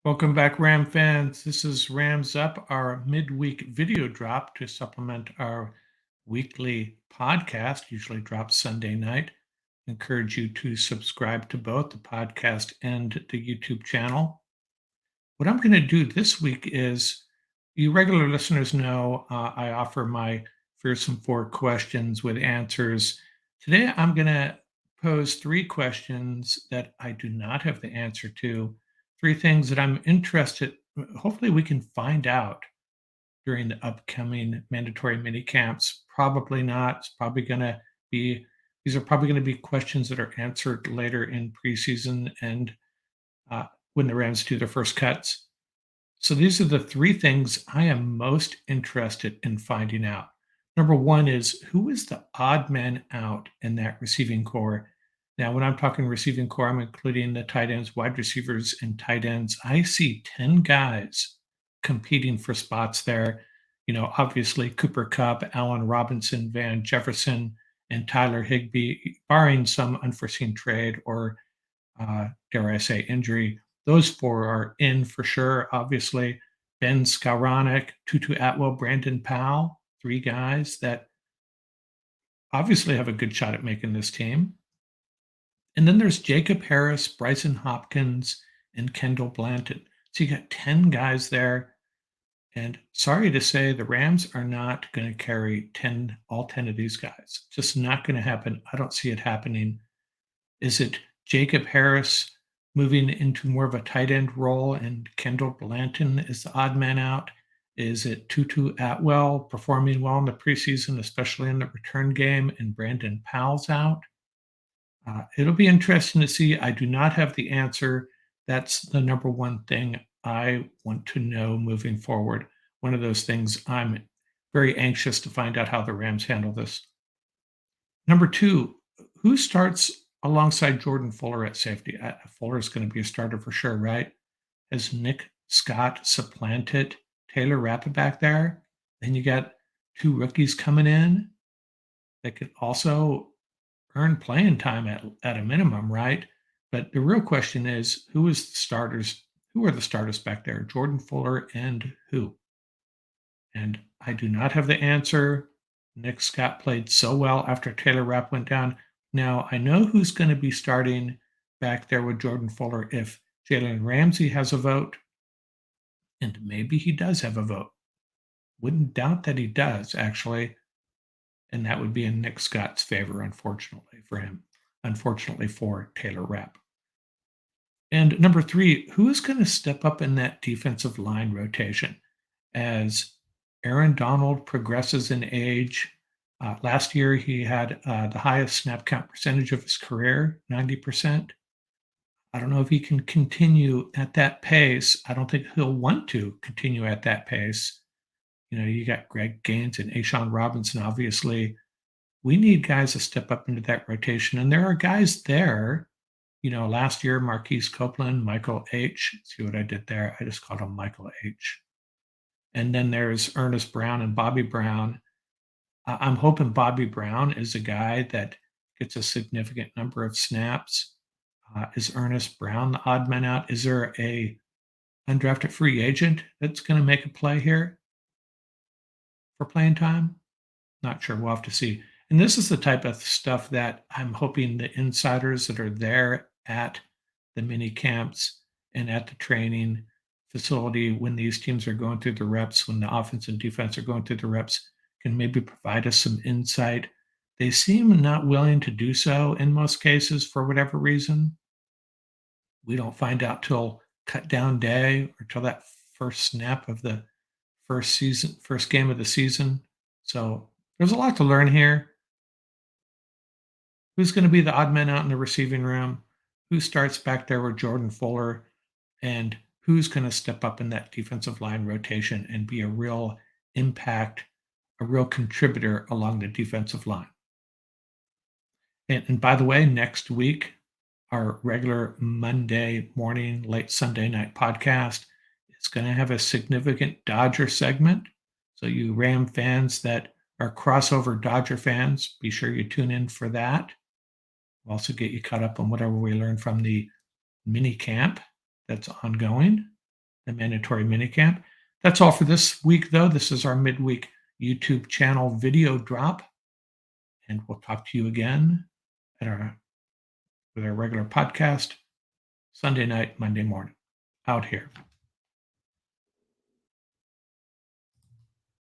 Welcome back, Ram fans. This is Rams Up, our midweek video drop to supplement our weekly podcast, usually drops Sunday night. Encourage you to subscribe to both the podcast and the YouTube channel. What I'm going to do this week is, you regular listeners know I offer my fearsome four questions with answers. Today, I'm going to pose three questions that I do not have the answer to, three things that I'm interested. Hopefully, we can find out during the upcoming mandatory mini camps. Probably not. It's probably going to be, these are probably going to be questions that are answered later in preseason and uh, when the Rams do their first cuts. So these are the three things I am most interested in finding out. Number one is, who is the odd man out in that receiving core? Now, when I'm talking receiving core, I'm including the tight ends, wide receivers, and tight ends. I see 10 guys competing for spots there. Obviously, Cooper Kupp, Allen Robinson, Van Jefferson, and Tyler Higbee, barring some unforeseen trade or dare I say, injury. Those four are in for sure. Obviously, Ben Skowronek, Tutu Atwell, Brandon Powell, three guys that obviously have a good shot at making this team. And then there's Jacob Harris, Bryson Hopkins, and Kendall Blanton. So you got 10 guys there. And sorry to say, the Rams are not going to carry all 10 of these guys. Just not going to happen. I don't see it happening. Is it Jacob Harris moving into more of a tight end role and Kendall Blanton is the odd man out? Is it Tutu Atwell performing well in the preseason, especially in the return game, and Brandon Powell's out? It'll be interesting to see. I do not have the answer. That's the number one thing I want to know moving forward. One of those things I'm very anxious to find out how the Rams handle this. Number two, who starts alongside Jordan Fuller at safety? Fuller is going to be a starter for sure, right? Has Nick Scott supplanted Taylor Rapp back there? Then you got two rookies coming in that could also earn playing time at a minimum, right? But the real question is, who is the starters? Who are the starters back there? Jordan Fuller and who? And I do not have the answer. Nick Scott played so well after Taylor Rapp went down. Now, I know who's going to be starting back there with Jordan Fuller if Jalen Ramsey has a vote, and maybe he does have a vote. Wouldn't doubt that he does, actually. And that would be in Nick Scott's favor, unfortunately for him, unfortunately for Taylor Rapp. And number three, who is going to step up in that defensive line rotation as Aaron Donald progresses in age? Last year, he had the highest snap count percentage of his career, 90%. I don't know if he can continue at that pace. I don't think he'll want to continue at that pace. You got Greg Gaines and Ashawn Robinson, obviously. We need guys to step up into that rotation, and there are guys there. Last year, Marquise Copeland, Michael H. See what I did there? I just called him Michael H. And then there's Ernest Brown and Bobby Brown. I'm hoping Bobby Brown is a guy that gets a significant number of snaps. Is Ernest Brown the odd man out? Is there a undrafted free agent that's going to make a play here for playing time? Not sure. We'll have to see. And this is the type of stuff that I'm hoping the insiders that are there at the mini camps and at the training facility when these teams are going through the reps, when the offense and defense are going through the reps, can maybe provide us some insight. They seem not willing to do so in most cases for whatever reason. We don't find out till cut down day or till that first snap of the first game of the season. So there's a lot to learn here. Who's going to be the odd man out in the receiving room? Who starts back there with Jordan Fuller? And who's going to step up in that defensive line rotation and be a real impact, a real contributor along the defensive line? And by the way, next week, our regular Monday morning, late Sunday night podcast is going to have a significant Dodger segment. So you Ram fans that are crossover Dodger fans, be sure you tune in for that. We'll also get you caught up on whatever we learned from the mini camp that's ongoing. the mandatory minicamp. That's all for this week, though. This is our midweek YouTube channel video drop, and we'll talk to you again at our with our regular podcast Sunday night, Monday morning. Out here.